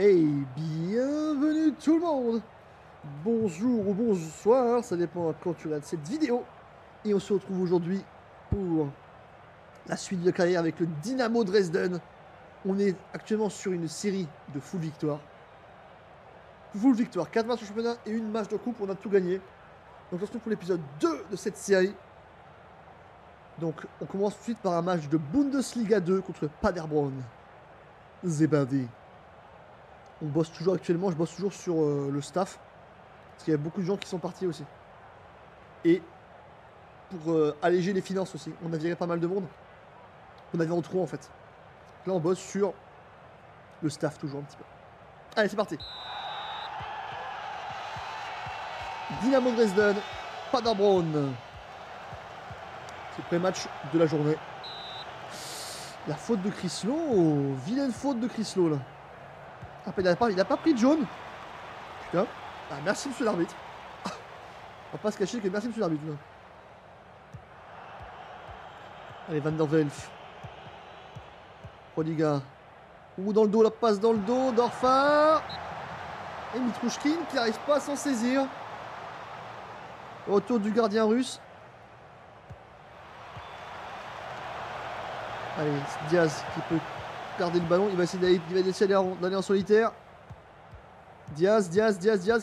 Et bienvenue tout le monde. Bonjour ou bonsoir, ça dépend quand tu regardes cette vidéo. Et on se retrouve aujourd'hui pour la suite de carrière avec le Dynamo Dresden. On est actuellement sur une série de full victoire. Full victoire, 4 matchs au championnat et une match de coupe, on a tout gagné. Donc on se retrouve pour l'épisode 2 de cette série. Donc on commence tout de suite par un match de Bundesliga 2 contre Paderborn. Zebadi. On bosse toujours actuellement, je bosse toujours sur le staff. Parce qu'il y a beaucoup de gens qui sont partis aussi. Et pour alléger les finances aussi, on a viré pas mal de monde. On avait en trop en fait. Là on bosse sur le staff toujours un petit peu. Allez c'est parti. Dynamo Dresden, Paderborn. C'est le premier match de la journée. La faute de Chryslo, vilaine faute de Chryslo là. Ah, il a pas pris de jaune. Putain. Ah, merci monsieur l'arbitre. On va pas se cacher que merci monsieur l'arbitre. Allez, Van der Welf. Prodiga. Ou dans le dos, la passe dans le dos. Dorfa. Et Mitrouchkin qui n'arrive pas à s'en saisir. Autour du gardien russe. Allez, Diaz qui peut garder le ballon. Il va essayer d'aller en solitaire. Diaz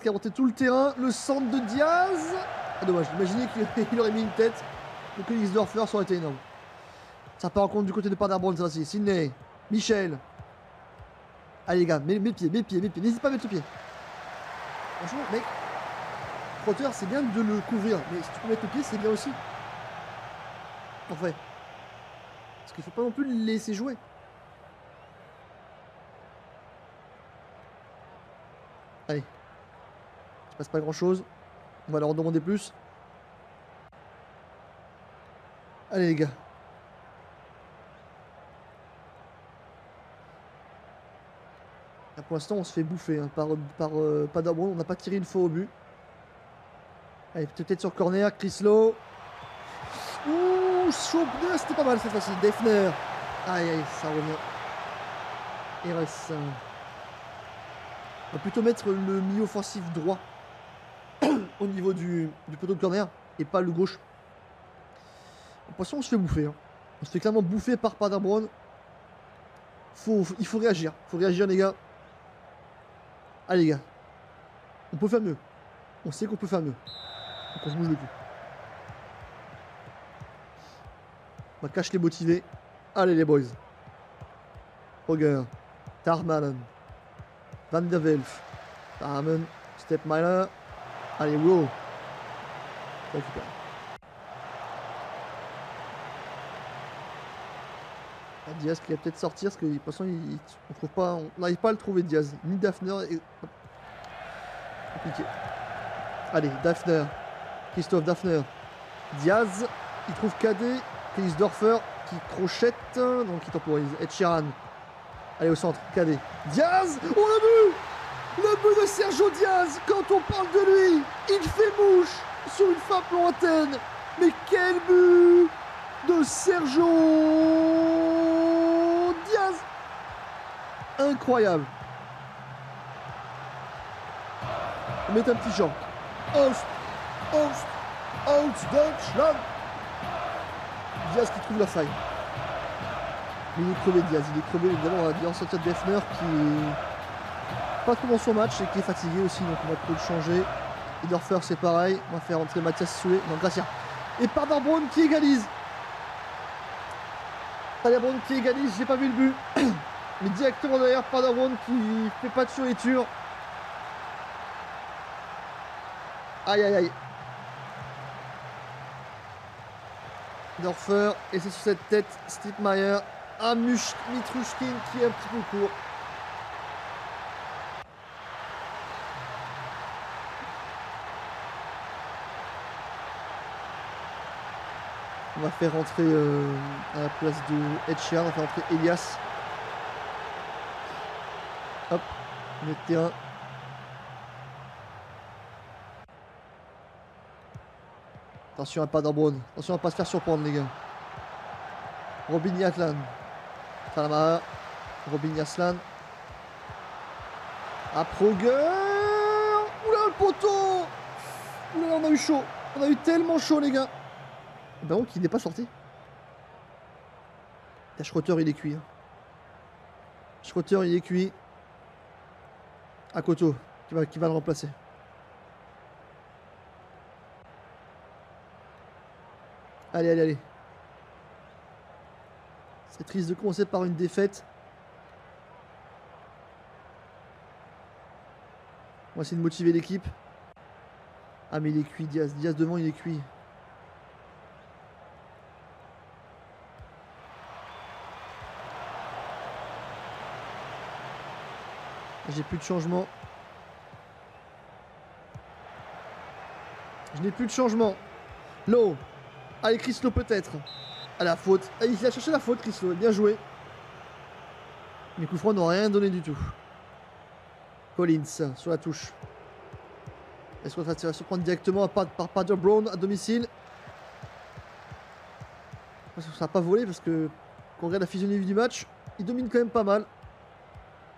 qui a monté tout le terrain. Le centre de Diaz. Ah, dommage. Imaginez qu'il aurait mis une tête. Donc Elisdorfer, ça aurait été énorme. Ça part en compte du côté de Paderborn, ça aussi. Sidney. Michel. Allez, les gars, mets pieds. N'hésite pas à mettre le pied. Franchement, mec. Trotter, c'est bien de le couvrir. Mais si tu peux mettre le pied, c'est bien aussi. En fait. Parce qu'il faut pas non plus le laisser jouer. Allez. Il se passe pas grand chose. On va leur en demander plus. Allez les gars. Là, pour l'instant on se fait bouffer hein, par Paderborn. On n'a pas tiré une fois au but. Allez peut-être sur corner. Chryslo. Ouh, Schobner, c'était pas mal cette fois-ci. Defner. Aïe, ça revient. RS. On va plutôt mettre le milieu offensif droit au niveau du poteau de corner et pas le gauche. De toute façon, on se fait bouffer. Hein. On se fait clairement bouffer par Paderborn. Il faut réagir. Il faut réagir, les gars. Allez, les gars. On peut faire mieux. On sait qu'on peut faire mieux. Donc on se bouge le cul. On va cacher les motivés. Allez, les boys. Roger. Tarmanen. Van der Welf. Tarmanen. Stepmeiler. Allez, wow. Ça récupère. Diaz qui va peut-être sortir parce que de toute façon on n'arrive pas à le trouver Diaz. Ni Daphner et... compliqué. Allez, Daphner. Christophe Daphner. Diaz. Il trouve Cadet. Elisdorfer qui crochette. Donc il temporise. Ed Sheeran. Allez au centre. Cadet. Diaz. Oh le but. Le but de Sergio Diaz. Quand on parle de lui, il fait mouche sur une frappe lointaine. Mais quel but de Sergio Diaz. Incroyable. On met un petit chant. Ost, Deutschland. Diaz qui trouve la faille. Mais il est crevé Diaz, il est crevé évidemment. On va bien sortir Defner qui est pas trop dans son match et qui est fatigué aussi, donc on va peut-être le changer. Et Dorfer c'est pareil, on va faire entrer Mathias Soué, non Gracia. Et Paderborn qui égalise. Paderborn qui égalise, j'ai pas vu le but. Mais directement derrière Paderborn qui fait pas de fioriture. Aïe. Dorfer, et c'est sur cette tête, Stipmeyer. Mitrouchkin qui est un petit peu court. On va faire rentrer à la place de Ed Sheeran, on va faire rentrer Elias. Hop, on est de terrain. Attention à Paderborn, attention à pas se faire surprendre les gars. Robin Yaslan. Salamah. Robin Yaslan. À Proger. Oula, le poteau. Oula, on a eu chaud. On a eu tellement chaud, les gars. Ben donc, il n'est pas sorti. Schroeter, il est cuit. Hein. Schroeter, il est cuit. À Koto, qui va le remplacer. Allez, allez, allez. C'est triste de commencer par une défaite. On va essayer de motiver l'équipe. Ah, mais il est cuit, Diaz. Diaz devant, il est cuit. J'ai plus de changement. Je n'ai plus de changement. Lowe. Allez, Chris Lowe peut-être. À la faute. Ah, il a cherché la faute, Chris Lowe. Bien joué. Les coups francs n'ont rien donné du tout. Collins sur la touche. Est-ce qu'on va se prendre directement par Pader Brown à domicile? Ça n'a pas volé parce que quand on regarde la physionomie du match, il domine quand même pas mal.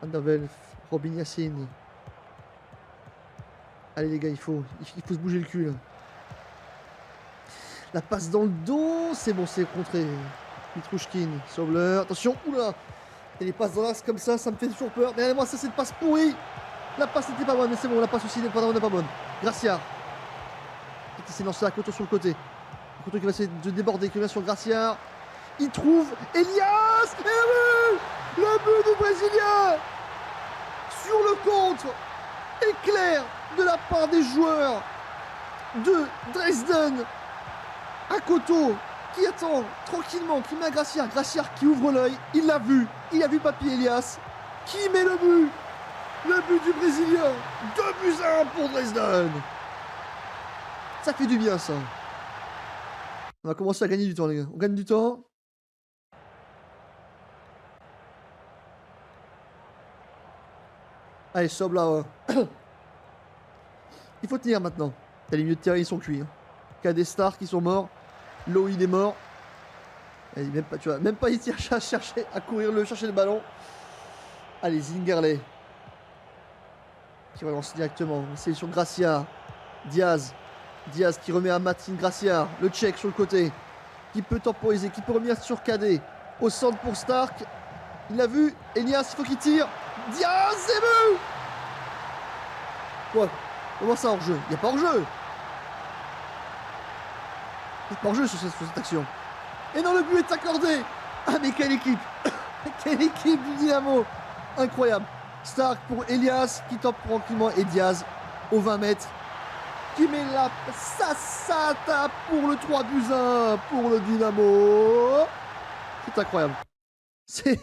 Andervelf, Robin Yassin. Allez les gars, il faut se bouger le cul là. La passe dans le dos, c'est bon, c'est contré. Mitrouchkin, Sobler, attention, oula. Et les passes dans l'axe comme ça me fait toujours peur. Mais moi, ça c'est une passe pourrie. La passe n'était pas bonne, mais c'est bon, la passe aussi n'est pas bonne. Gracia. Qui s'est lancé à Koto sur le côté. Koto qui va essayer de déborder, qui vient sur Gracia. Il trouve Elias. Et le but du Brésilien. Sur le contre. Éclair de la part des joueurs de Dresden. À Koto, qui attend tranquillement, qui met à Gracia. Gracia qui ouvre l'œil. Il l'a vu. Il a vu Papy Elias. Qui met le but. Le but du Brésilien. 2-1 pour Dresden. Ça fait du bien, ça. On va commencer à gagner du temps, les gars. On gagne du temps. Allez, Sob là. Il faut tenir maintenant. Les milieux de terrain, ils sont cuits. Hein. Il y a des stars qui sont morts. Lowe, il est mort. Et même pas, tu vois, même pas il chercher à courir, chercher le ballon. Allez, Zingerle. Qui relance directement. C'est sur Gracia. Diaz. Diaz qui remet à Martin Gracia. Le check sur le côté. Qui peut temporiser. Qui peut revenir sur Cadet. Au centre pour Stark. Il l'a vu. Elias, il faut qu'il tire. Diaz, c'est but. Quoi? Comment ça hors-jeu? Il n'y a pas hors-jeu. Il n'y a pas hors-jeu sur cette action. Et non, le but est accordé. Ah, mais quelle équipe. Quelle équipe du Dynamo. Incroyable. Stark pour Elias qui tape tranquillement et Diaz au 20 mètres qui met la tape pour le 3-1 pour le Dynamo. C'est incroyable. C'est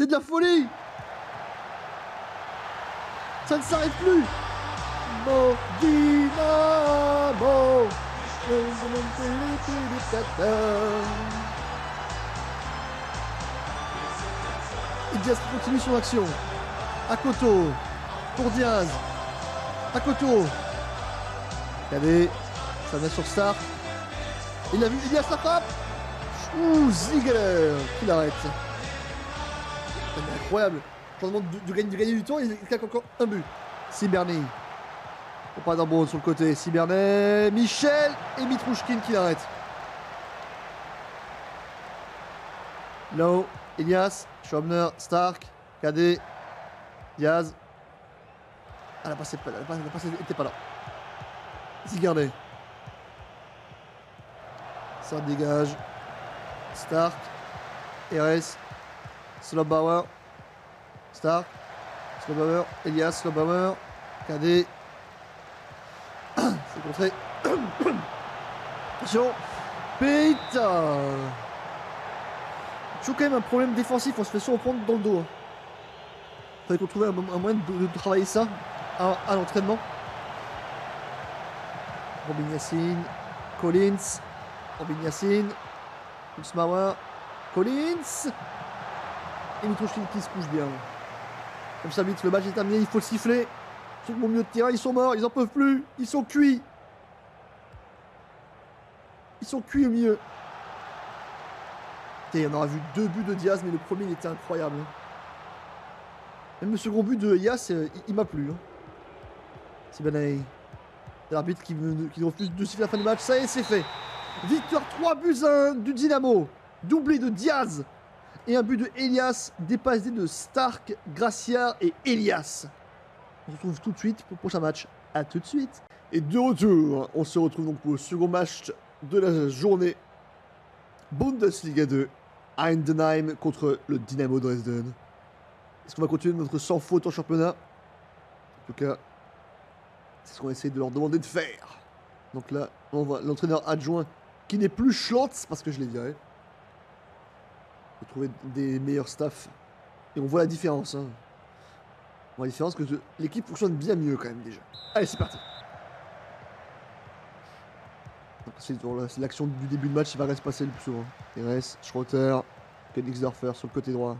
de la folie. Ça ne s'arrête plus. Mo Dynamo. Et Diaz qui continue son action. À Koto, pour Diaz. À Koto. Regardez, ça met sur Stark. Il a vu Elias la frappe. Ouh, Ziegler qui l'arrête. C'est incroyable. Je demande de gagner du temps, il claque encore un but. Siberny. Pour pas d'embrouille sur le côté. Siberny, Michel et Mitrouchkin qui l'arrête. Lowe, Elias, Schobner, Stark, Cadet. Diaz. Ah, la passe n'était pas là. Zigerle. Ça dégage. Stark. RS. Slobauer. Stark. Slobauer. Elias. Slobauer. Cadet. C'est contré. Attention. Putain. Toujours quand même un problème défensif. On se fait surprendre dans le dos. Il faudrait qu'on trouve un moyen de travailler ça à l'entraînement. Robin Yassin, Collins, Robin Yassin, Ulsmauer, Collins et Mitrouchkin qui se couche bien. Comme ça, vite, le match est terminé, il faut le siffler. Ceux qui vont au milieu de terrain, ils sont morts, ils en peuvent plus, ils sont cuits. Ils sont cuits au milieu. Et on aura vu 2 buts de Diaz, mais le premier il était incroyable. Même le second but de Elias, il m'a plu. Hein. C'est Benaï. L'arbitre qui refuse de siffler la fin du match. Ça y est, c'est fait. Victoire 3-1 du Dynamo. Doublé de Diaz. Et un but de Elias, dépassé de Stark, Gracia et Elias. On se retrouve tout de suite pour le prochain match. A tout de suite. Et de retour, on se retrouve donc pour le second match de la journée. Bundesliga 2. Heidenheim contre le Dynamo Dresden. Est-ce qu'on va continuer notre sans faute en championnat? En tout cas, c'est ce qu'on essaie de leur demander de faire. Donc là, on voit l'entraîneur adjoint qui n'est plus Schlotz, parce que je l'ai viré. On va trouver des meilleurs staffs. Et on voit la différence. Hein. On voit la différence que l'équipe fonctionne bien mieux quand même déjà. Allez, c'est parti. C'est l'action du début de match qui va rester passer le plus souvent. RS, Schroeter, Königsdörfer sur le côté droit.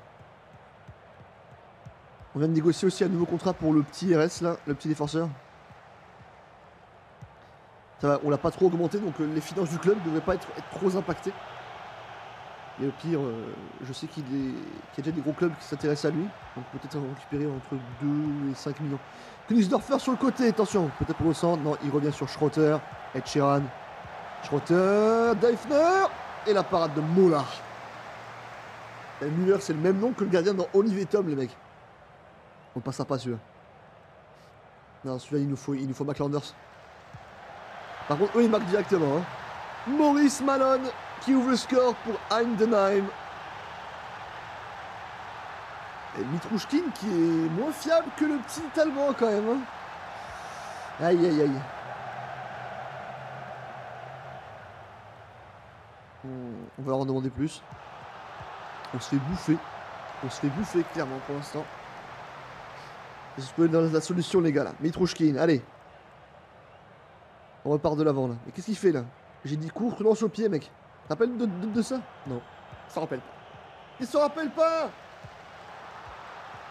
On vient de négocier aussi un nouveau contrat pour le petit RS là, le petit défenseur. Ça va, on l'a pas trop augmenté, donc les finances du club ne devraient pas être trop impactées. Et au pire, je sais qu'il y a déjà des gros clubs qui s'intéressent à lui. Donc peut-être en récupérer entre 2 et 5 millions. Königsdörfer sur le côté, attention. Peut-être pour le centre. Non, il revient sur Schroeter. Ed Sheeran. Schroeter, Deifner. Et la parade de Mola. Müller, c'est le même nom que le gardien dans Olivier Tom, les mecs. On passera pas celui-là. Non, celui-là, il nous faut McLanders. Par contre, eux, ils marquent directement. Hein. Maurice Malone qui ouvre le score pour Heidenheim. Et Mitrouchkin qui est moins fiable que le petit Allemand quand même. Hein. Aïe, aïe, aïe. On va leur en demander plus. On se fait bouffer. On se fait bouffer clairement pour l'instant. C'est ce que dans la solution les gars là. Mitrouchkin, allez. On repart de l'avant là. Mais qu'est-ce qu'il fait là? J'ai dit cours, lance au pied mec. Tu te rappelles de ça? Non. Il s'en rappelle pas. Il s'en rappelle pas.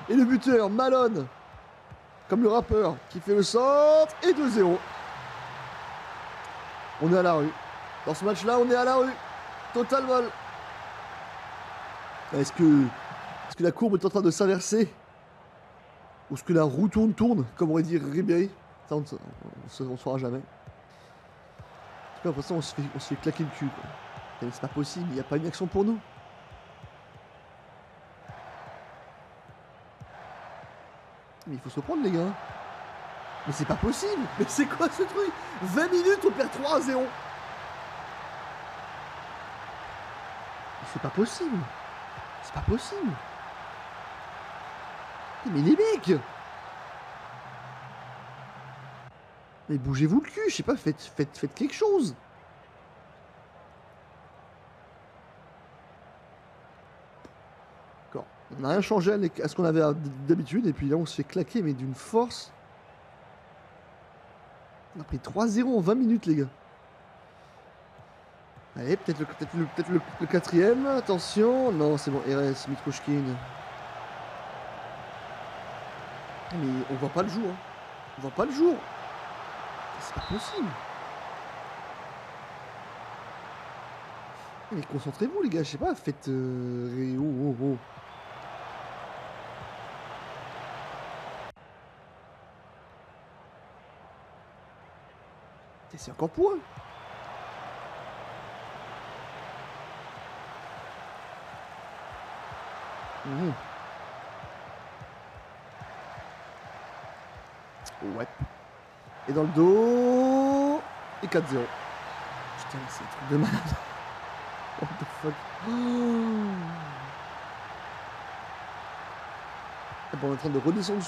Et le buteur, Malone. Comme le rappeur qui fait le centre. Et 2-0. On est à la rue. Dans ce match là, on est à la rue. Total vol. Est-ce que la courbe est en train de s'inverser? Ou est-ce que la roue tourne, comme aurait dit Ribéry? Ça, on ne saura jamais. En tout cas, pour ça, on se fait claquer le cul. C'est pas possible, il n'y a pas une action pour nous. Mais il faut se reprendre, les gars. Mais c'est pas possible. Mais c'est quoi ce truc? 20 minutes, on perd 3-0. C'est pas possible. C'est pas possible. Mais les mecs! Mais bougez-vous le cul, je sais pas, faites quelque chose. D'accord. On n'a rien changé à ce qu'on avait d'habitude, et puis là on se fait claquer, mais d'une force. On a pris 3-0 en 20 minutes, les gars. Allez, peut-être le quatrième, attention. Non, c'est bon, RS, Mitrouchkin. Mais on voit pas le jour. Hein. On voit pas le jour. C'est pas possible. Mais concentrez-vous les gars, je sais pas, faites... oh. C'est encore pour eux. Ouais. Et dans le dos. Et 4-0. Putain, c'est un truc de malade. What the fuck. Bon, on est en train de redescendre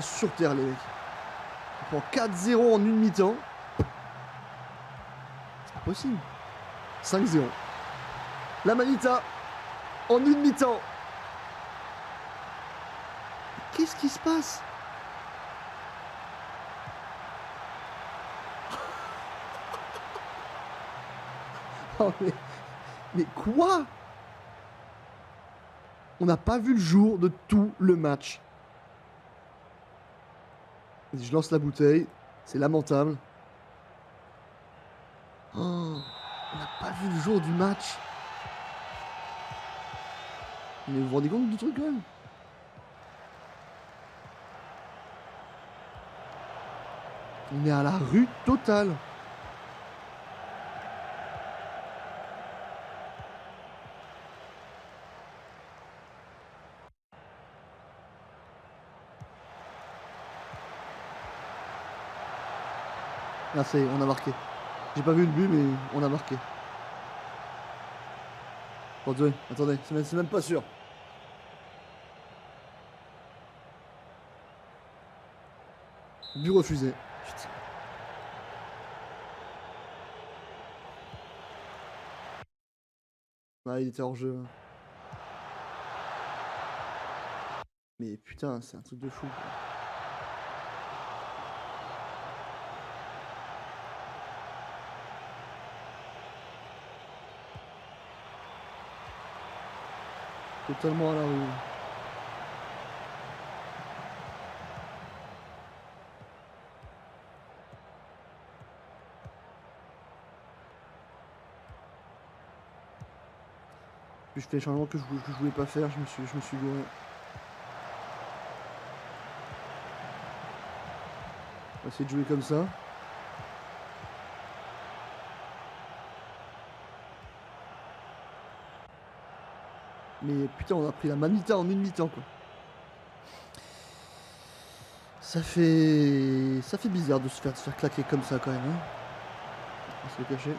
sur terre, les mecs. On prend 4-0 en une mi-temps. C'est pas possible. 5-0. La Manita en une mi-temps. Qu'est-ce qui se passe? Oh, mais quoi? On n'a pas vu le jour de tout le match. Je lance la bouteille. C'est lamentable. Oh, on n'a pas vu le jour du match. Mais vous vous rendez compte du truc quand même? On est à la rue totale. Ah, ça y est, on a marqué. J'ai pas vu le but, mais on a marqué. Attendez, c'est même pas sûr. But refusé. Putain. Ah, il était hors jeu. Mais putain, c'est un truc de fou. Totalement à la rue. Puis je fais les changements que je voulais pas faire, je me suis gouré. On va essayer de jouer comme ça. Mais putain, on a pris la manita en une mi-temps, quoi. Ça fait bizarre de se faire claquer comme ça, quand même. Hein. On va se le cacher.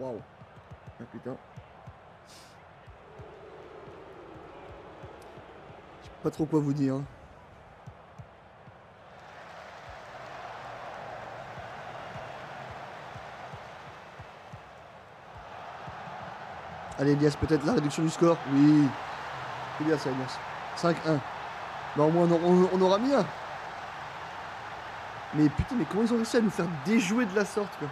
Waouh. Ah putain. Je sais pas trop quoi vous dire. Hein. Allez, Elias, peut-être la réduction du score. Oui. Elias, 5-1. Bah, au moins, on aura mis un. Mais putain, mais comment ils ont réussi à nous faire déjouer de la sorte, quoi.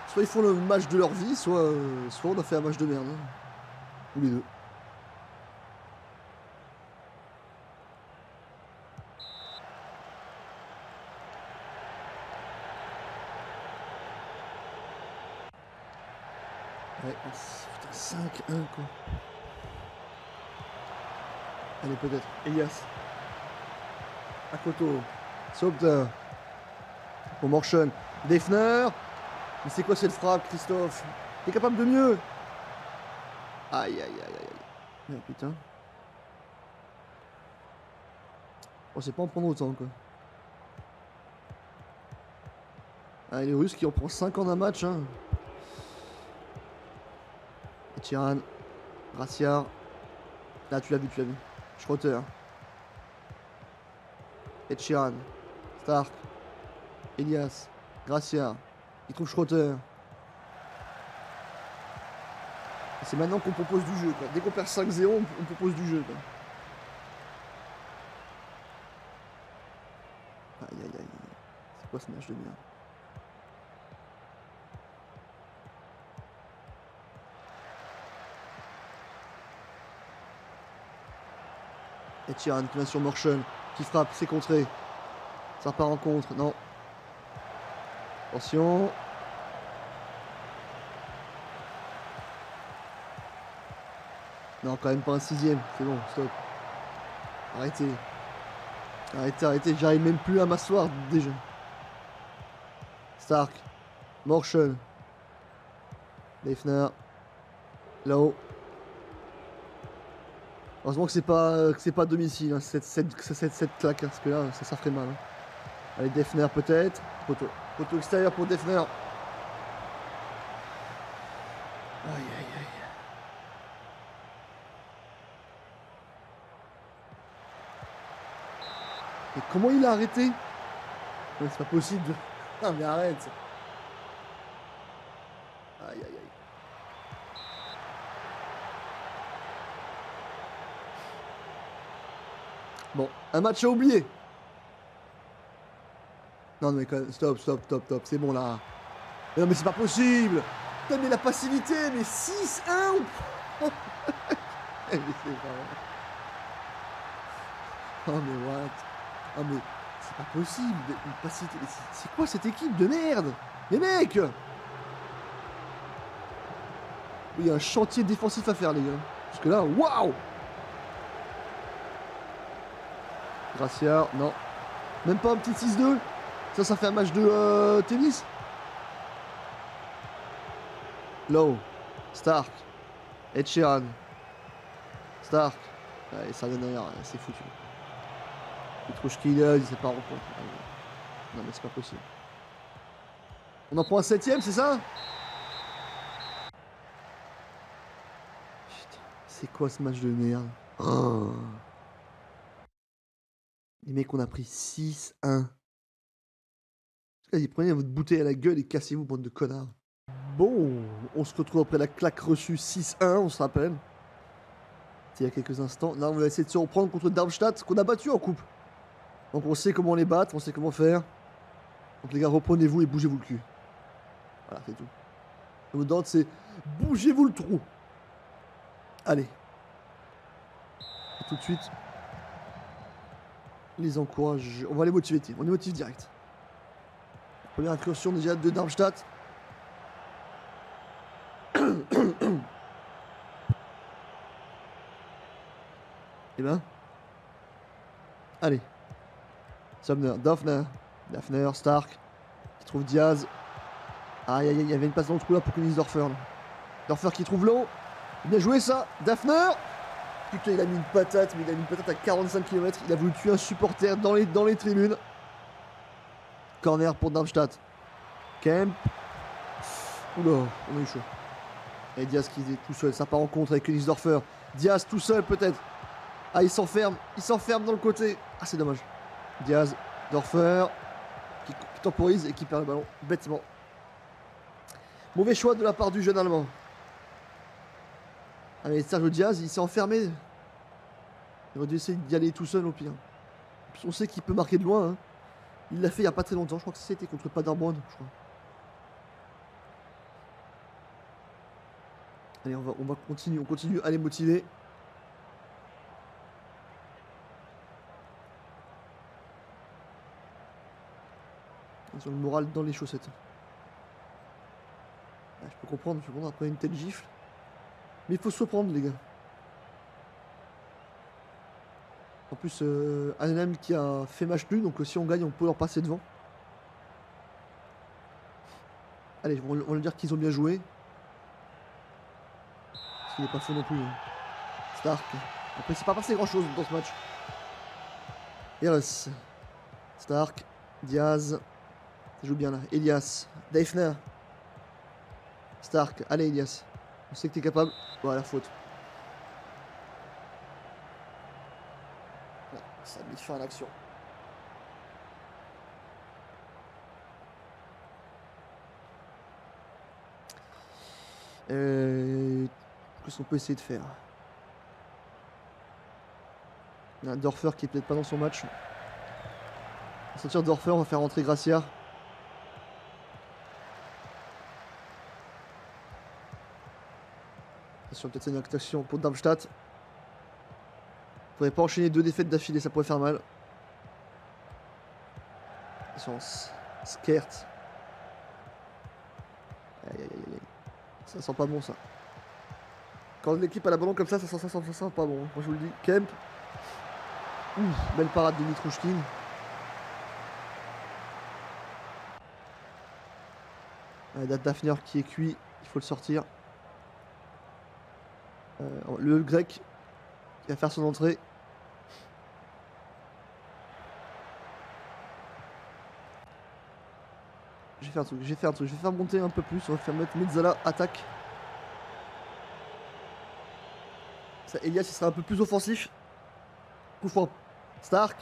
Soit ils font le match de leur vie, soit on a fait un match de merde. Hein. Ou les deux. Ouais, putain, 5-1 quoi. Allez, peut-être. Elias. Akoto. Sobda. Pour Morchen. Defner. Mais c'est quoi cette frappe, Christophe? T'es capable de mieux? Aïe, aïe, aïe, aïe. Oh, putain. On sait pas en prendre autant, quoi. Ah, les Russes qui en prend 5 en un match, hein. Tiran. Graciard. Là, tu l'as vu. Schroeter. Etchiran. Stark. Elias. Graciard. Il trouve Schroeter. C'est maintenant qu'on propose du jeu, quoi. Dès qu'on perd 5-0, on propose du jeu, quoi. Aïe, aïe, aïe. C'est quoi ce match de merde? Et Tiran qui va sur Morchen, qui frappe, c'est contré. Ça repart en contre, non. Attention. Non, quand même pas un 6ème, c'est bon, stop. Arrêtez, j'arrive même plus à m'asseoir déjà. Stark. Morchen. Defner. Là-haut. Heureusement que c'est pas à domicile, hein, cette claque, hein, parce que là, ça ferait mal. Hein. Allez, Defner peut-être. Poteau extérieur pour Defner. Aïe, aïe, aïe. Et comment il a arrêté? C'est pas possible. Non mais arrête. Aïe, aïe, aïe. Bon, un match à oublier. Non mais quand même, stop, c'est bon là. Mais non mais c'est pas possible. Putain mais la passivité, mais 6-1. Mais c'est pas vrai. Oh mais what? Oh mais c'est Pas possible. C'est quoi cette équipe de merde? Les mecs! Il y a un chantier défensif à faire, les gars. Parce que là, waouh! Gracia, non. Même pas un petit 6-2. Ça fait un match de tennis. Lowe. Stark. Ed Sheeran. Stark. Allez, ça donne rien, c'est foutu. Petrouchki, il s'est pas rencontré. Non, mais c'est pas possible. On en prend un 7ème, c'est ça? Putain, c'est quoi ce match de merde? Oh. Les mecs, on a pris 6-1. Allez, prenez votre bouteille à la gueule et cassez-vous, bande de connards. Bon, on se retrouve après la claque reçue 6-1, on se rappelle. C'était il y a quelques instants. Là, on va essayer de se reprendre contre Darmstadt, qu'on a battu en coupe. Donc on sait comment les battre, on sait comment faire. Donc les gars, reprenez-vous et bougez-vous le cul. Voilà, c'est tout. Le mot d'ordre, c'est bougez-vous le trou. Allez. Et tout de suite, les encourage. On va les motiver, on les motive direct. Première incursion déjà de Darmstadt. Eh ben. Allez. Sumner, Daphner, Stark. Qui trouve Diaz. Aïe aïe aïe, il y avait une passe dans le trou là pour Königsdorfer. Dorfer qui trouve l'eau. Bien joué ça. Daphner. Putain, il a mis une patate, mais il a mis une patate à 45 km. Il a voulu tuer un supporter dans les tribunes. Corner pour Darmstadt. Kemp. Oula, on a eu chaud. Et Diaz qui est tout seul, ça part en contre avec Königsdorfer. Diaz tout seul peut-être. Ah, il s'enferme dans le côté. Ah, c'est dommage. Diaz, Dorfer, qui temporise et qui perd le ballon bêtement. Mauvais choix de la part du jeune Allemand. Ah, mais Sergio Diaz, il s'est enfermé. Il aurait dû essayer d'y aller tout seul au pire. Puis on sait qu'il peut marquer de loin. Hein. Il l'a fait il n'y a pas très longtemps. Je crois que c'était contre Paderborn, je crois. Allez, on va continuer. On continue à les motiver. Ils ont le moral dans les chaussettes. Ah, je peux comprendre après une telle gifle. Mais il faut se reprendre, les gars. En plus, Arnhem qui a fait match nul, donc si on gagne, on peut leur passer devant. Allez, on va dire qu'ils ont bien joué. Ce qui n'est pas faux non plus. Hein. Stark. Après, c'est pas passé grand chose dans ce match. Eres. Stark. Diaz. Ça joue bien là. Elias. Daphner. Stark. Allez, Elias. On sait que t'es capable. Voilà, faute. Ouais, ça a mis fin à l'action. Qu'est-ce qu'on peut essayer de faire? Il y a un Dorfer qui est peut-être pas dans son match. On va sortir Dorfer, on va faire rentrer Gracia. Attention, peut-être c'est une action pour Darmstadt. Faudrait pas enchaîner 2 défaites d'affilée, ça pourrait faire mal. Attention, Skert. Aïe aïe aïe aïe. Ça sent pas bon ça. Quand l'équipe a la ballon comme ça sent pas bon. Moi je vous le dis. Kemp. Ouf, belle parade de Mitrouchkin. Daphner qui est cuit, il faut le sortir. Le grec qui va faire son entrée. Je vais faire je vais faire monter un peu plus, on va faire mettre Mezzala attaque. Ça, Elias il sera un peu plus offensif. Coup franc. Stark.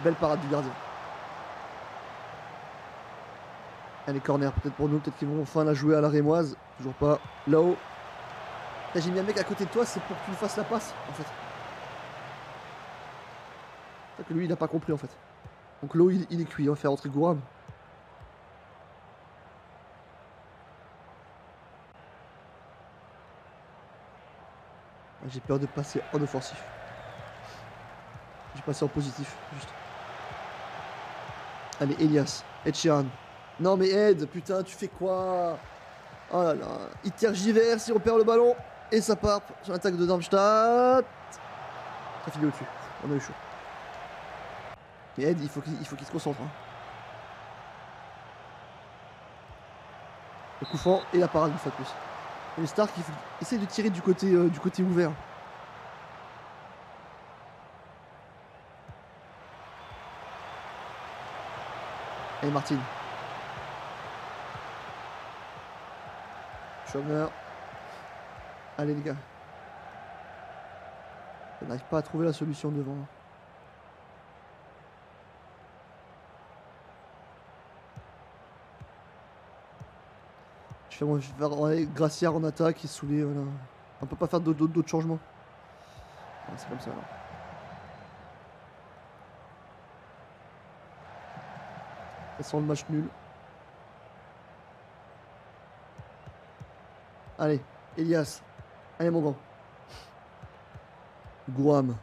Belle parade du gardien. Allez, corner peut-être pour nous, peut-être qu'ils vont enfin la jouer à la rémoise. Toujours pas. Là-haut. Là, j'ai mis un mec à côté de toi, c'est pour que tu lui fasses la passe en fait. C'est que lui il a pas compris en fait. Donc l'eau il est cuit, on va faire rentrer Gouram. J'ai peur de passer en offensif. J'ai passé en positif, juste. Allez, Elias. Ed Sheeran. Non mais Ed, putain, tu fais quoi? Oh là là. Il tergiverse, il repère le ballon. Et ça part sur l'attaque de Darmstadt. Ça finit au-dessus. On a eu chaud. Mais Ed, il faut qu'il se concentre. Hein. Le coup franc et la parade une fois de plus. Et le Stark, il essaie de tirer du côté ouvert. Allez, Martin. Schömer. Allez, les gars. On n'arrive pas à trouver la solution devant. Je vais faire Gracia en attaque et Soulé, voilà. On peut pas faire d'autres changements. Ah, c'est comme ça alors. Ça sent le match nul. Allez, Elias. Allez mon grand. Guam.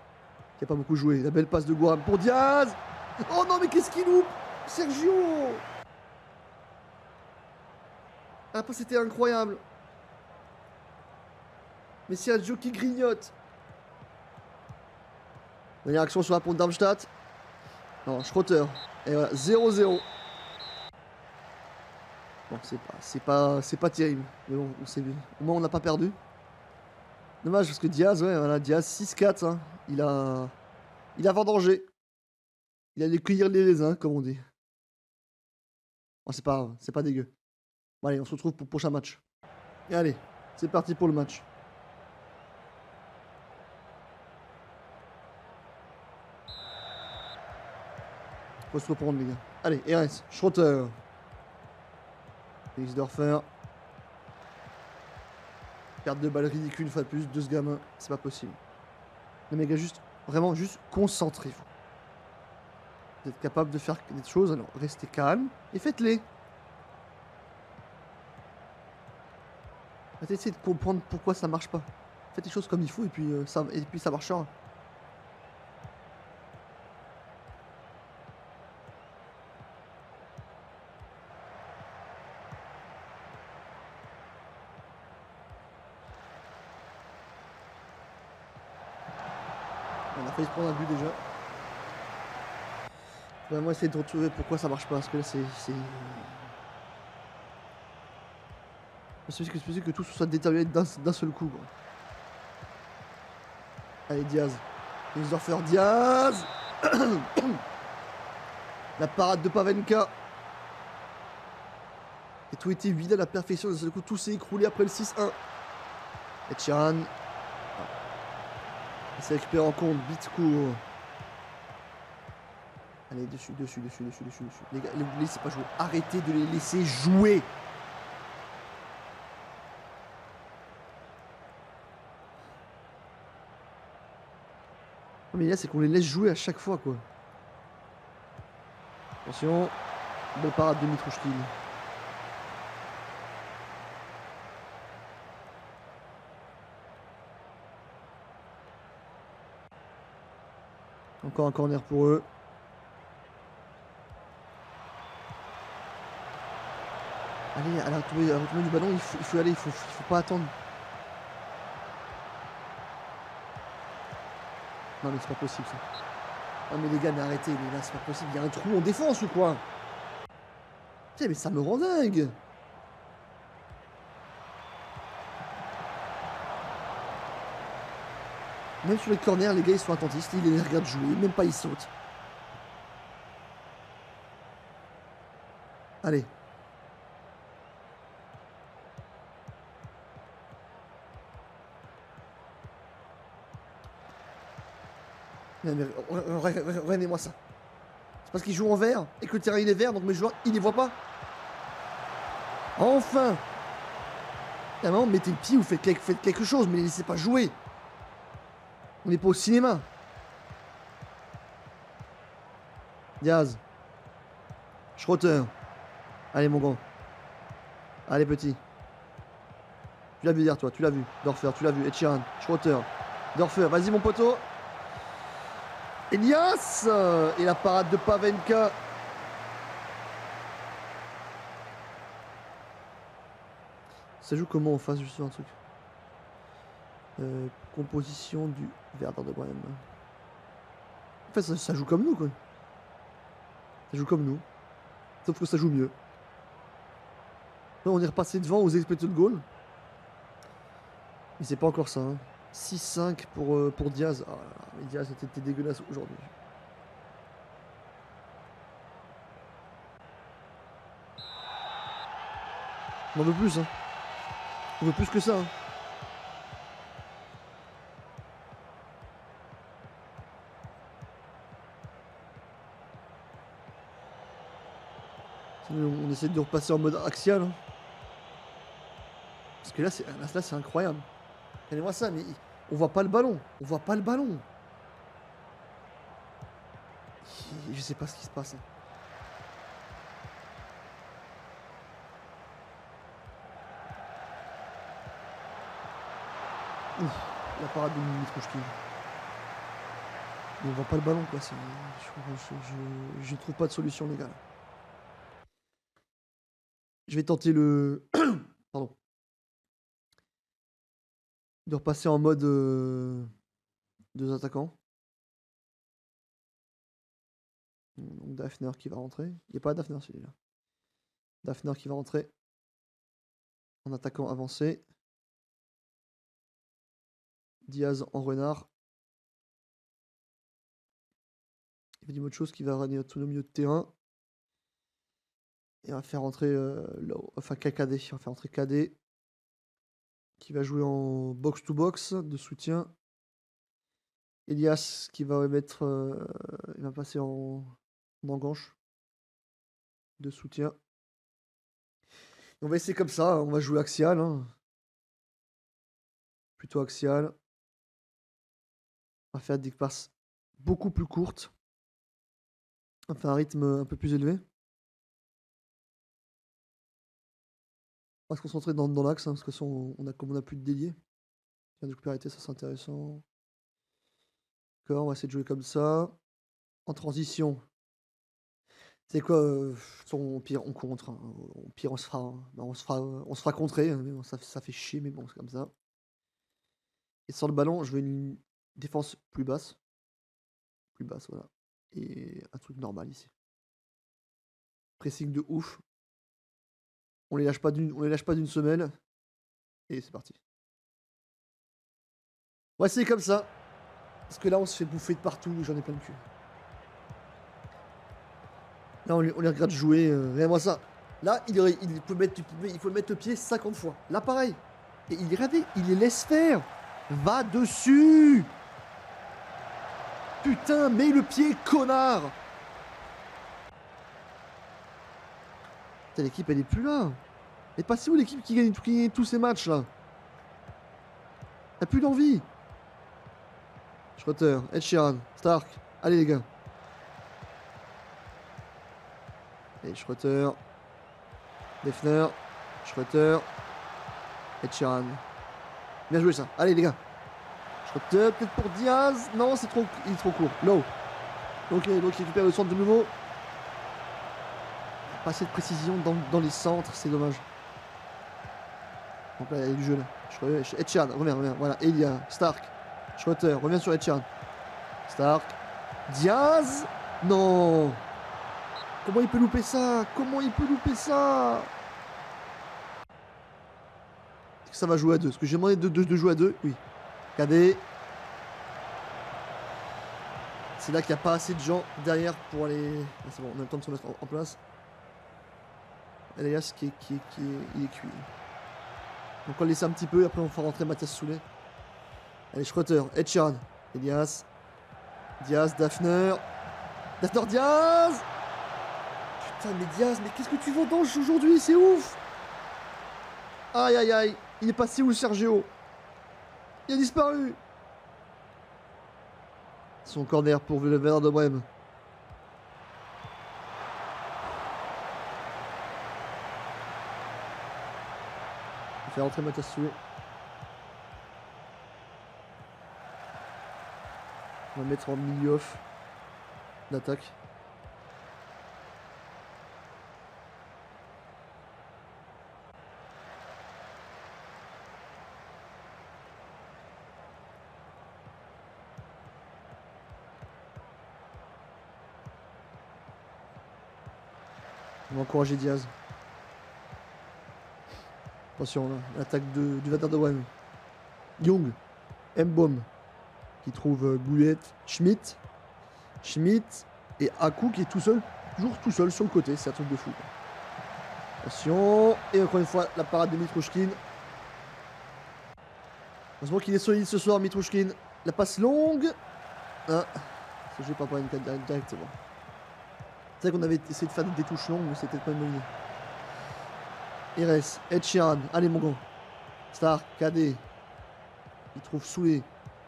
Qui a pas beaucoup joué. La belle passe de Guam pour Diaz. Oh non mais qu'est-ce qu'il loupe Sergio. Ah, après c'était incroyable. Mais Sergio qui grignote. Dernière action sur la ponte Darmstadt. Non, Schrotter. Et voilà, 0-0. Bon, c'est pas terrible. Mais bon, au moins on n'a pas perdu. Dommage parce que Diaz, ouais, voilà, Diaz 6-4. Hein. Il a vendangé. Il allait cueillir les raisins, comme on dit. Bon, c'est pas grave, c'est pas dégueu. Bon, allez, on se retrouve pour le prochain match. Et allez, c'est parti pour le match. Faut se reprendre, les gars. Allez, RS, Schrotter. Félix-Dorfer. Perte de balle ridicule une fois de plus, de ce gamin, c'est pas possible. Les mecs, juste, vraiment, juste concentrez-vous. Vous êtes capable de faire des choses, alors restez calme et faites-les. Essayez de comprendre pourquoi ça marche pas. Faites les choses comme il faut et puis ça marchera. On a failli se prendre un but déjà. On va vraiment essayer de retrouver pourquoi ça marche pas, parce que là c'est... C'est possible que tout soit détérioré d'un seul coup. Quoi. Allez, Diaz. Félix-Dorfer, Diaz. La parade de Pavenka. Et tout était vidé à la perfection. D'un seul coup, tout s'est écroulé après le 6-1. Et Sheeran. Il s'est récupéré en compte. Bitcourt. Allez, dessus. Les gars, ne les laissez pas jouer. Arrêtez de les laisser jouer. Mais là, c'est qu'on les laisse jouer à chaque fois, quoi. Attention. Belle parade de Mitrouchkin. Encore un corner pour eux. Allez, à la retombée du ballon, il faut aller, il faut pas attendre. Non mais c'est pas possible ça. Non mais les gars, mais arrêtez, mais là c'est pas possible, il y a un trou en défense ou quoi? Putain mais ça me rend dingue. Même sur les corners, les gars ils sont attentifs, ils les regardent jouer, même pas ils sautent. Allez. Regardez-moi ça. C'est parce qu'ils jouent en vert et que le terrain il est vert, donc mes joueurs ils les voient pas. Enfin. À un moment, mettez le pied ou faites quelque chose, mais ne laissez pas jouer. On n'est pas au cinéma. Diaz. Schrotter. Allez mon grand. Allez petit. Tu l'as vu derrière toi, tu l'as vu. Dorfer, tu l'as vu. Ed Sheeran. Schrotter. Dorfer, vas-y mon poteau. Elias. Et la parade de Pavenka. Ça joue comment en face, juste un truc. Composition du Werder de Brême. En fait, ça joue comme nous, quoi. Ça joue comme nous. Sauf que ça joue mieux. Là, on est repassé devant aux expected goals. Mais c'est pas encore ça. Hein. 6-5 pour Diaz. Oh là là, mais Diaz était dégueulasse aujourd'hui. On en veut plus. Hein. On veut plus que ça. Hein. On essaie de repasser en mode axial. Hein. Parce que là, c'est incroyable. Regardez-moi ça, mais on voit pas le ballon. On voit pas le ballon. Je sais pas ce qui se passe. Hein. Ouf, la parade de Mitrouchkin. Mais on voit pas le ballon, quoi. Je trouve pas de solution, les gars. Je vais tenter le... Pardon. De repasser en mode... deux attaquants. Donc Dafner qui va rentrer. Il n'y a pas Dafner celui-là. Dafner qui va rentrer. En attaquant avancé. Diaz en renard. Il va dire autre chose qui va ramener tout au milieu de terrain. Et on va faire rentrer KD. On va faire rentrer KD. Qui va jouer en box-to-box de soutien. Elias qui va mettre. Il va passer en enganche de soutien. On va essayer comme ça. On va jouer axial. Hein. Plutôt axial. On va faire des passes beaucoup plus courtes. On va faire un rythme un peu plus élevé. On va se concentrer dans l'axe, hein, parce que ça, comme on a plus de déliés. Du coup, arrêter, ça c'est intéressant. D'accord, on va essayer de jouer comme ça. En transition. C'est quoi au pire, on contre. Hein. Au pire, on se fera contrer. Hein, mais bon, ça fait chier, mais bon, c'est comme ça. Et sur le ballon, je veux une défense plus basse. Plus basse, voilà. Et un truc normal ici. Pressing de ouf. On les lâche pas d'une semelle. Et c'est parti. On va essayer comme ça. Parce que là, on se fait bouffer de partout. J'en ai plein le cul. Là, on les regarde jouer. Regarde-moi ça. Là, il faut mettre le pied 50 fois. Là, pareil. Et regardez, il les laisse faire. Va dessus. Putain, mets le pied, connard. Putain, l'équipe, elle est plus là. Elle est passée où l'équipe qui gagne tous ces matchs, là? Elle a plus d'envie. Schroeter, Ed Sheeran, Stark. Allez, les gars. Et Schroeter. Defner. Schroeter. Ed Sheeran. Bien joué, ça. Allez, les gars. Schroeter, peut-être pour Diaz. Non, il est trop court. Low. Donc il récupère le centre de nouveau. Pas assez de précision dans les centres, c'est dommage. Donc là, il y a du jeu là. Ed Sheeran, reviens. Voilà, Elia, Stark. Schroeter, reviens sur Ed Sheeran. Stark. Diaz. Non. Comment il peut louper ça? Est-ce que ça va jouer à deux? Est-ce que j'ai demandé de jouer à deux? Oui. KD. C'est là qu'il n'y a pas assez de gens derrière pour aller... Ah, c'est bon, on a le temps de se mettre en place. Elias il est cuit. Donc on va le laisser un petit peu et après on fera rentrer Mathias Soulet. Allez, Schroeter, Ed Sheeran, Elias, Diaz, Dafner, Diaz. Putain, mais Diaz, mais qu'est-ce que tu vendanges aujourd'hui? C'est ouf. Aïe, aïe, aïe. Il est passé où, Sergio? Il a disparu. Son corner pour le Werder de Brême. On va faire rentrer Mathias Soulet. On va mettre en milieu off d'attaque. On va encourager Diaz. Attention, l'attaque du Werder de Brême. Young, Mbom, qui trouve Goulet, Schmidt et Akou qui est tout seul, toujours tout seul sur le côté, c'est un truc de fou. Attention, et encore une fois, la parade de Mitrouchkin. Heureusement qu'il est solide ce soir, Mitrouchkin. La passe longue. Ah, c'est joué par Brian directement. C'est vrai qu'on avait essayé de faire des touches longues, mais c'était pas une bonne idée. Ires, Ed Sheeran, allez mon gars. Star, KD. Il trouve Soulé,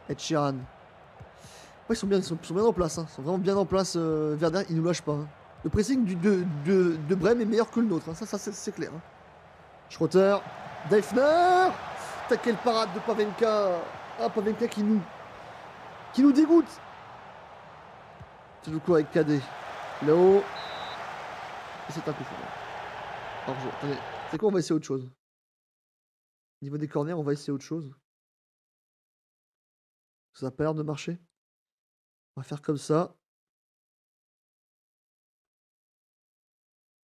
Ed Sheeran. Ouais, ils sont bien en place, hein. Ils sont vraiment bien en place. Werder, ils nous lâchent pas. Hein. Le pressing de Brême est meilleur que le nôtre, hein. Ça c'est clair. Hein. Schrotter, Defner. T'as quelle parade de Pavenka. Ah, Pavenka qui nous dégoûte. C'est du coup avec KD. Là-haut. Et c'est un coup franc. Alors, attendez. C'est quoi, on va essayer autre chose. Au niveau des corners, on va essayer autre chose. Ça n'a pas l'air de marcher. On va faire comme ça.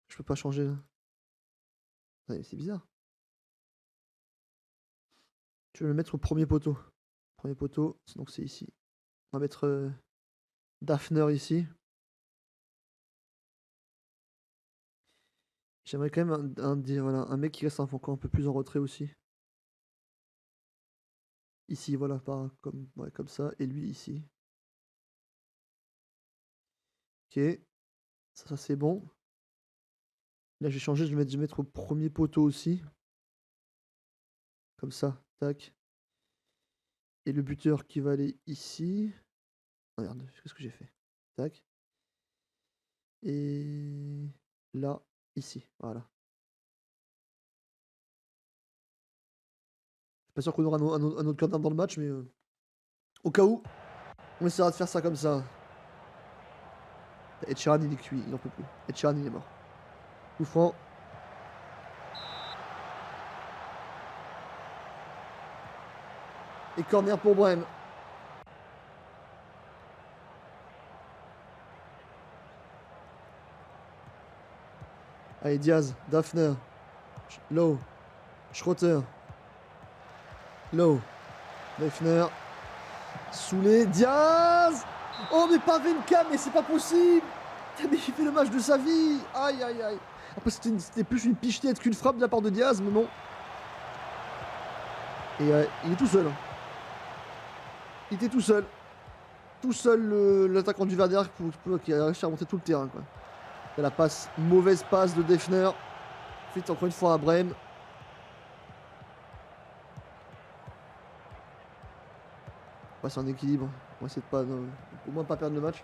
Je peux pas changer là. Ouais, c'est bizarre. Je vais le mettre au premier poteau. Premier poteau, donc c'est ici. On va mettre Daphner ici. J'aimerais quand même un mec qui reste encore un peu plus en retrait aussi. Ici, voilà, comme ça. Et lui ici. Ok. Ça c'est bon. Là, je vais changer, je vais mettre au premier poteau aussi. Comme ça, tac. Et le buteur qui va aller ici. Regarde, qu'est-ce que j'ai fait? Tac. Et là, ici, voilà. Je suis pas sûr qu'on aura un autre corner dans le match, mais au cas où, on essaiera de faire ça comme ça. Ed Sheeran, il est cuit, il en peut plus. Ed Sheeran, il est mort. Coup franc. Et corner pour Brême. Allez, Diaz, Daphner, Low, Schrotter, Low, Daphner, Soulé, Diaz. Oh, mais pas Venka, mais c'est pas possible. Mais il fait le match de sa vie. Aïe, aïe, aïe. Après, c'était plus une pichenette qu'une frappe de la part de Diaz, mais bon. Et il est tout seul. Il était tout seul. Tout seul, l'attaquant du Werder qui a réussi à monter tout le terrain, quoi. Et la passe, mauvaise passe de Defner. Ensuite, encore une fois à Brême. On va passer en équilibre. On va essayer de pas, au moins pas perdre le match.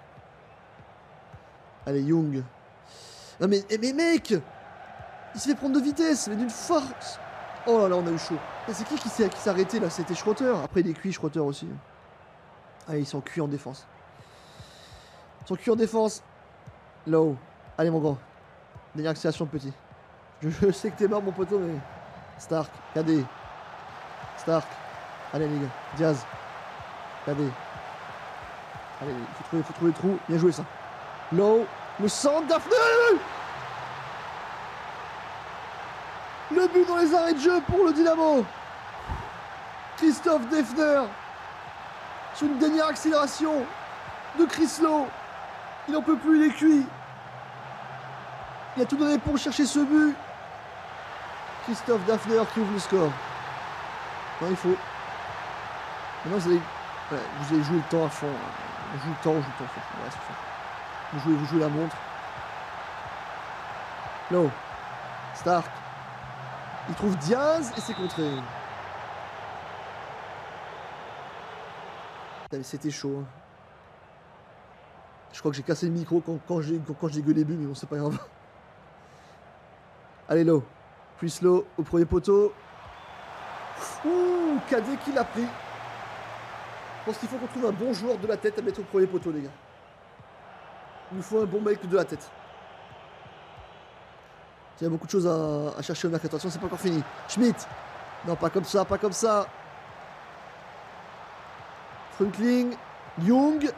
Allez, Young. Non mais mec, il s'est fait prendre de vitesse, mais d'une force. Oh là là, on a eu chaud. Et c'est qui s'est arrêté là? C'était Schrotter. Après, il est cuit, Schrotter aussi. Allez, ils sont cuits en défense. Ils sont cuits en défense. Là-haut. Allez, mon grand. Dernière accélération, petit. Je sais que t'es mort, mon poteau, mais. Stark, KD. Stark. Allez, les gars. Diaz. KD. Allez, il faut trouver le trou. Bien joué, ça. Low. Le centre Daphné. Le but dans les arrêts de jeu pour le Dynamo. Christophe Defner. Sur une dernière accélération de Chris Low. Il n'en peut plus, il est cuit. Il a tout donné pour chercher ce but. Christophe Daphner qui ouvre le score. Non, il faut. Maintenant, vous allez jouer le temps à fond. On joue le temps. Ouais, c'est ça. Vous jouez la montre. Low. Stark. Il trouve Diaz et c'est contré. C'était chaud. Hein. Je crois que j'ai cassé le micro quand j'ai gueulé but, mais bon, c'est pas grave. Allez, Low. Puis Low au premier poteau. Ouh, KD qui l'a pris. Je pense qu'il faut qu'on trouve un bon joueur de la tête à mettre au premier poteau, les gars. Il nous faut un bon mec de la tête. Il y a beaucoup de choses à chercher au mercato. Attention, c'est pas encore fini. Schmidt. Non, pas comme ça, pas comme ça. Frunkling. Young.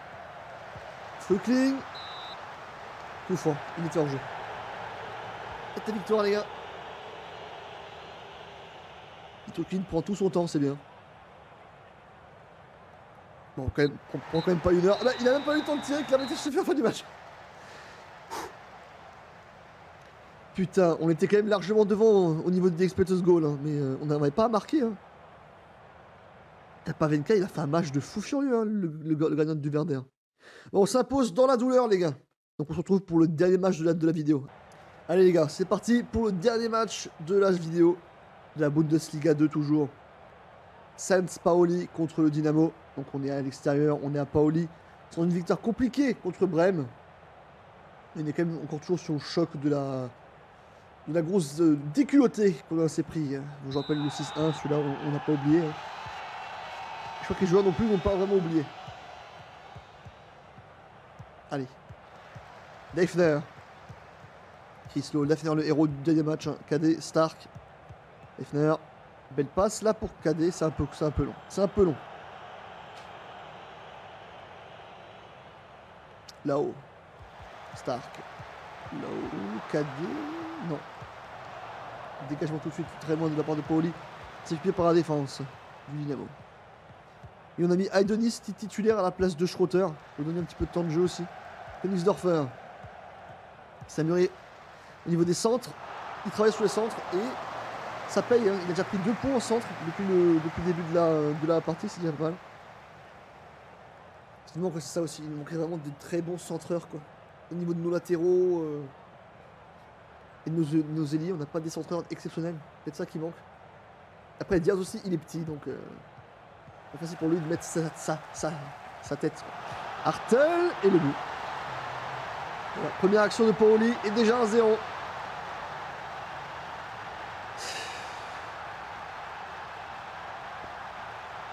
Frunkling. Coup franc. Il était en jeu. Faites la victoire, les gars. Itokin prend tout son temps, c'est bien. Bon, quand même, on prend quand même pas une heure. Ah bah, il a même pas eu le temps de tirer, Clermont se fait fin du match. Putain, on était quand même largement devant au niveau des expected goals, hein, mais on n'avait pas à marquer. Hein. Tapavenka, il a fait un match de fou furieux, hein, le gagnant du Werder. Bon, on s'impose dans la douleur, les gars. Donc on se retrouve pour le dernier match de la vidéo. Allez, les gars, c'est parti pour le dernier match de la vidéo. De la Bundesliga 2, toujours. St. Pauli contre le Dynamo. Donc on est à l'extérieur, on est à Pauli. C'est une victoire compliquée contre Brême. Mais on est quand même encore toujours sur le choc de la grosse déculottée qu'on s'est pris. Hein. Je vous rappelle le 6-1, celui-là on n'a pas oublié. Hein. Je crois que les joueurs non plus n'ont pas vraiment oublié. Allez. Leifner. Chryslo, Leifner le héros du dernier match. Hein. Cadet, Stark. Leifner. Belle passe là pour Cadet, c'est un peu long. C'est un peu long. Là-haut. Stark. Là-haut. Cadet. Non. Dégagement tout de suite, très loin de la part de Pauli. C'est occupé par la défense du Dynamo. Et on a mis Aidonis titulaire à la place de Schroeter. Pour donner un petit peu de temps de jeu aussi. Königsdorfer. S'améliorer au niveau des centres. Il travaille sur les centres et ça paye. Hein. Il a déjà pris 2 points en centre depuis le début de la partie. C'est déjà pas mal. Il manque, c'est ça aussi. Il manquerait vraiment de très bons centreurs, quoi. Au niveau de nos latéraux et de nos ailiers, on n'a pas des centreurs exceptionnels. C'est ça qui manque. Après, Diaz aussi, il est petit, donc c'est facile pour lui de mettre sa tête. Hartel et le but. Voilà, première action de Paoli et déjà un 0.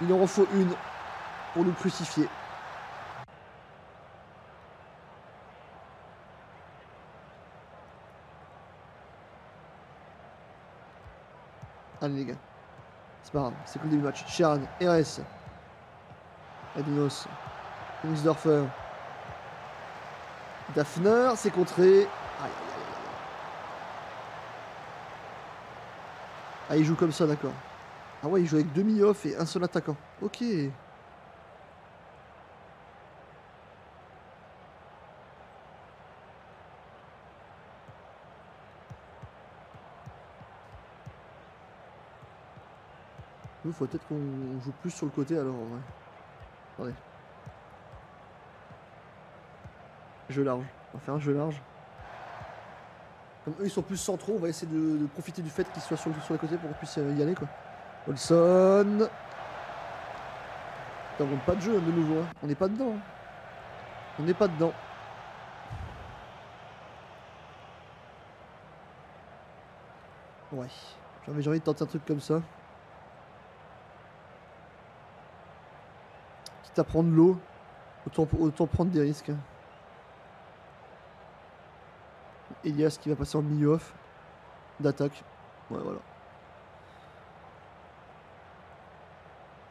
Il en faut une pour nous crucifier. Allez les gars, c'est pas grave, c'est que le début du match. Sheeran, RS, Adinos, Königsdorfer, Daphner, c'est contré. Aïe, aïe, aïe, aïe. Ah, il joue comme ça, d'accord. Ah ouais, il joue avec 2 mi-off et un seul attaquant. Ok. Nous, faut peut-être qu'on joue plus sur le côté alors. Ouais. Attendez. Jeu large. On va faire un jeu large. Comme eux, ils sont plus centraux, on va essayer de profiter du fait qu'ils soient sur les côtés pour qu'on puisse y aller, quoi. Olson. On monte pas de jeu de nouveau. Hein. On n'est pas dedans. Hein. On n'est pas dedans. Ouais. J'ai envie de tenter un truc comme ça. Quitte à prendre l'eau, autant prendre des risques. Elias qui va passer en milieu off d'attaque. Ouais, voilà.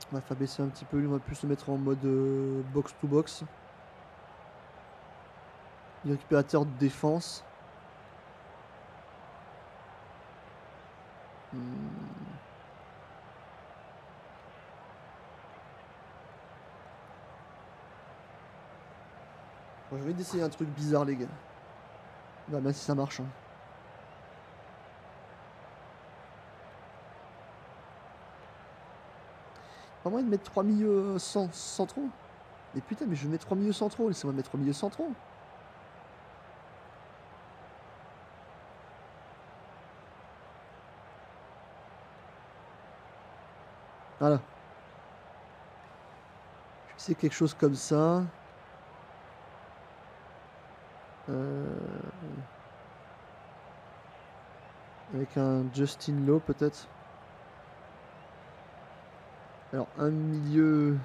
On va faire baisser un petit peu, on va plus se mettre en mode box to box. Il récupérateur de défense. Bon, j'ai envie d'essayer un truc bizarre, les gars. Bah, même si ça marche. Hein. Pas moyen de mettre 3 milieux centraux. Mais putain, mais je vais mettre 3 milieux centraux. Laissez-moi mettre 3 milieux centraux. Voilà. Je vais essayer quelque chose comme ça. Avec un Justin Lowe peut-être. Alors un milieu.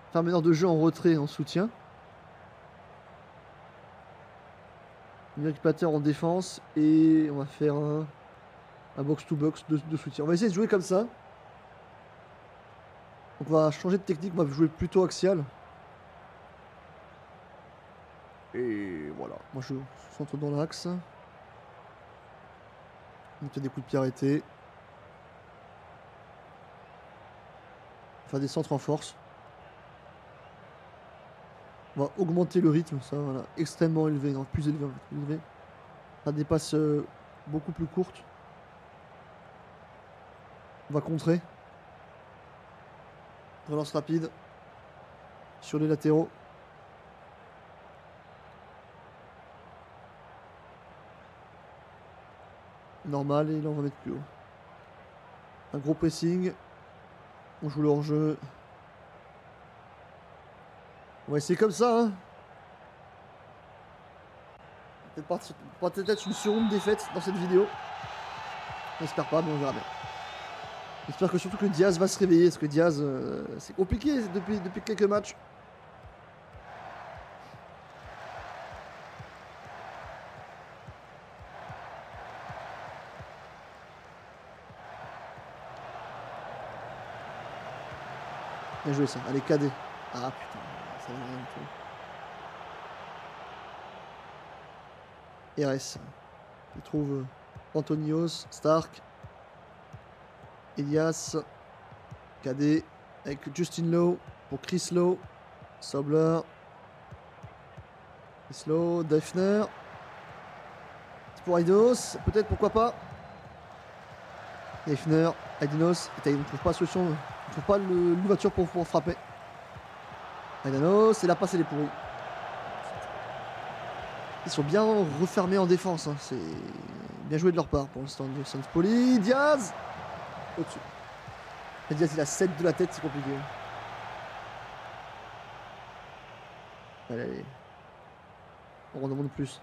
Enfin, meneur de jeu en retrait, en soutien. Un récupérateur en défense. Et on va faire un box-to-box de soutien. On va essayer de jouer comme ça. Donc on va changer de technique, on va jouer plutôt axial. Et voilà. Moi je centre dans l'axe. Donc il y a des coups de pied arrêtés. Faire des centres en force. On va augmenter le rythme, ça, voilà. Extrêmement élevé, non, plus élevé, en fait, plus élevé. Ça dépasse beaucoup plus courte. On va contrer. Relance rapide. Sur les latéraux. Normal, et là on va mettre plus haut. Un gros pressing. On joue le hors-jeu. On va essayer comme ça, hein. Peut-être une seconde défaite dans cette vidéo. J'espère pas, mais on verra bien. J'espère que surtout que Diaz va se réveiller, parce que Diaz, c'est compliqué depuis quelques matchs. Bien joué ça, allez KD. Ah putain, ça va rien du tout. RS. Il trouve Antonios, Stark, Elias, KD, avec Justin Lowe pour Chris Lowe, Sobler, Chris Lowe, Defner. C'est pour Aidinos, peut-être, pourquoi pas. Defner, Aidinos, on ne trouve pas la solution, on ne trouve pas l'ouverture pour frapper. Aidinos, et la passe elle est pourrie. Ils sont bien refermés en défense, hein. C'est bien joué de leur part pour l'instant. Jackson Poli, Diaz au-dessus. Diaz il a 7 de la tête, c'est compliqué. Allez, allez. On en demande plus.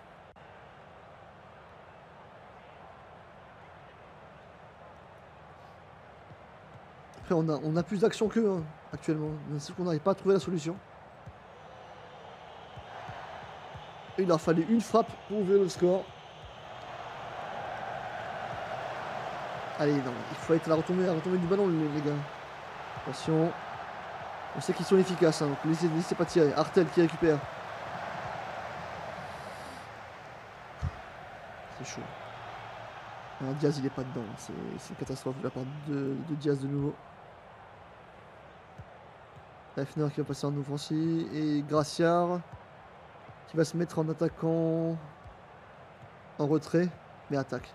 Après on a plus d'action qu'eux hein, actuellement. C'est qu'on n'arrive pas à trouver la solution. Et il leur fallait une frappe pour ouvrir le score. Allez, non, il faut être à la retombée du ballon, les gars. Attention. On sait qu'ils sont efficaces, hein, donc laissez pas tirer. Artel qui récupère. C'est chaud. Alors, Diaz, il est pas dedans. C'est une catastrophe de la part de Diaz de nouveau. Hefner qui va passer en offensive. Et Graciard qui va se mettre en attaquant en retrait, mais attaque.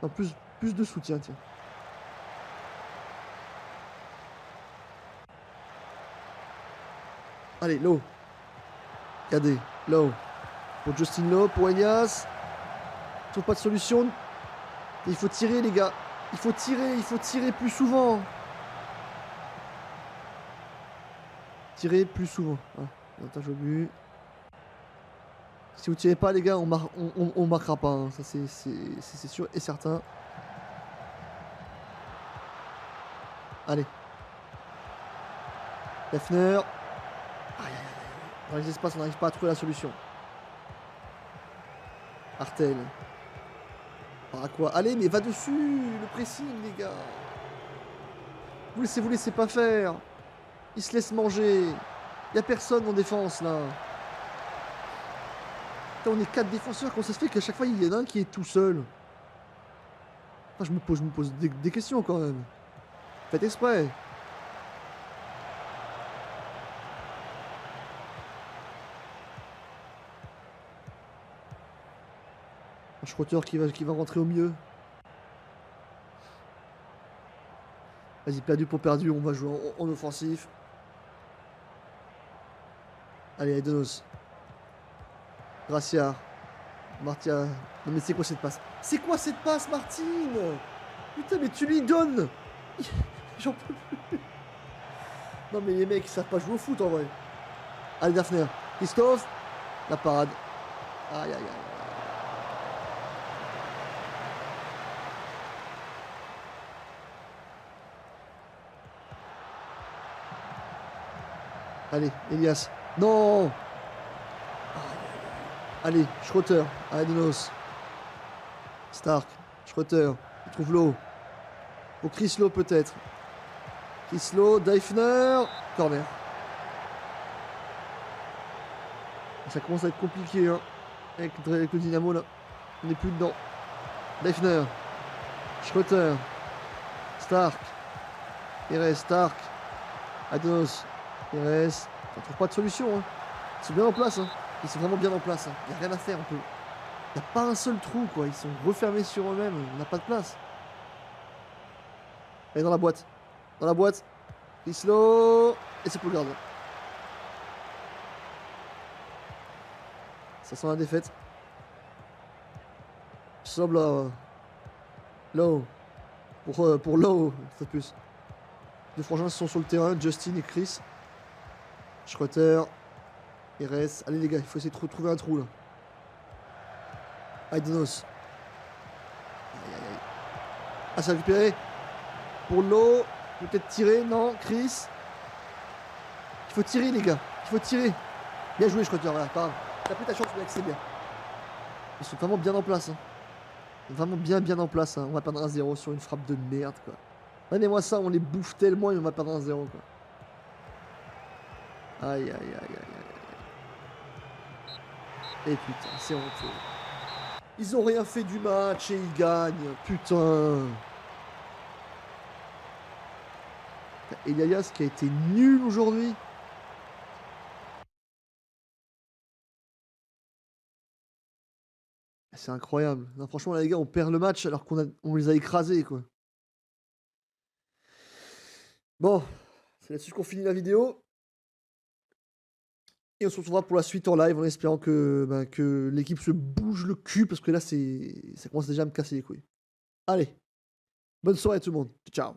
En plus de soutien, tiens. Allez, Lowe. KD, Lowe. Pour Justin Lowe, pour Elias. Il trouve pas de solution. Et il faut tirer, les gars. Il faut tirer plus souvent. Tirer plus souvent. Voilà. Avantage au but. Si vous tirez pas, les gars, on marquera pas. Hein. Ça, c'est sûr et certain. Allez. Hefner. Dans les espaces, on n'arrive pas à trouver la solution. Artel. À quoi? Allez, mais va dessus. Le pressing, les gars. Vous laissez pas faire. Il se laisse manger. Il n'y a personne en défense, là. Putain, on est 4 défenseurs. Comment ça se fait qu'à chaque fois, il y en a un qui est tout seul? Enfin, je me pose des questions, quand même. Faites exprès. Un Schroeter qui va rentrer au milieu. Vas-y, perdu pour perdu, on va jouer en offensif. Allez, Aidonos. Gracia. Martia. Non mais c'est quoi cette passe? C'est quoi cette passe, Martine? Putain, mais tu lui donnes. J'en peux plus. Non mais les mecs, ils savent pas jouer au foot en vrai. Allez, Daphné. Christophe. La parade. Aïe, aïe, aïe. Allez, Elias. Non. Allez, Schroeter. Aidonos. Stark. Schroeter. Il trouve l'eau. Pour Chris Lowe peut-être. Chris Lowe. Defner. Corner. Ça commence à être compliqué hein, avec le Dynamo là. On n'est plus dedans. Lefner. Schröter. Stark. Pires, Stark. Ados. Pires. On trouve pas de solution. Hein. Ils sont bien en place. Hein. Ils sont vraiment bien en place. Il n'y a rien à faire. Il n'y a pas un seul trou, quoi. Ils sont refermés sur eux-mêmes. On n'a pas de place. Allez, dans la boîte. Dans la boîte. Islo. Et c'est pour le gardien. Ça sent la défaite. Sob là. Low. Pour Low, c'est plus. Les frangins sont sur le terrain. Justin et Chris. Schröter. Pires. Allez les gars, il faut essayer de trouver un trou là. Aidenos. Aïe aïe aïe. Ah, c'est récupéré. Pour Low. Peut-être tirer. Non, Chris. Il faut tirer les gars. Il faut tirer. Bien joué Schröter. Voilà, pas grave. T'as pris ta chance, mec, c'est bien. Ils sont vraiment bien en place. Hein. Vraiment bien en place. Hein. On va perdre 1-0 sur une frappe de merde, quoi. Regardez-moi ça, on les bouffe tellement et on va perdre 1-0, quoi. Aïe, aïe, aïe, aïe, aïe. Et putain, c'est honteux. Ils ont rien fait du match et ils gagnent. Putain. Elias qui a été nul aujourd'hui. C'est incroyable. Non, franchement, là, les gars, on perd le match alors on les a écrasés, quoi. Bon, c'est là-dessus qu'on finit la vidéo. Et on se retrouvera pour la suite en live en espérant que l'équipe se bouge le cul parce que là, ça commence déjà à me casser les couilles. Allez, bonne soirée à tout le monde. Ciao.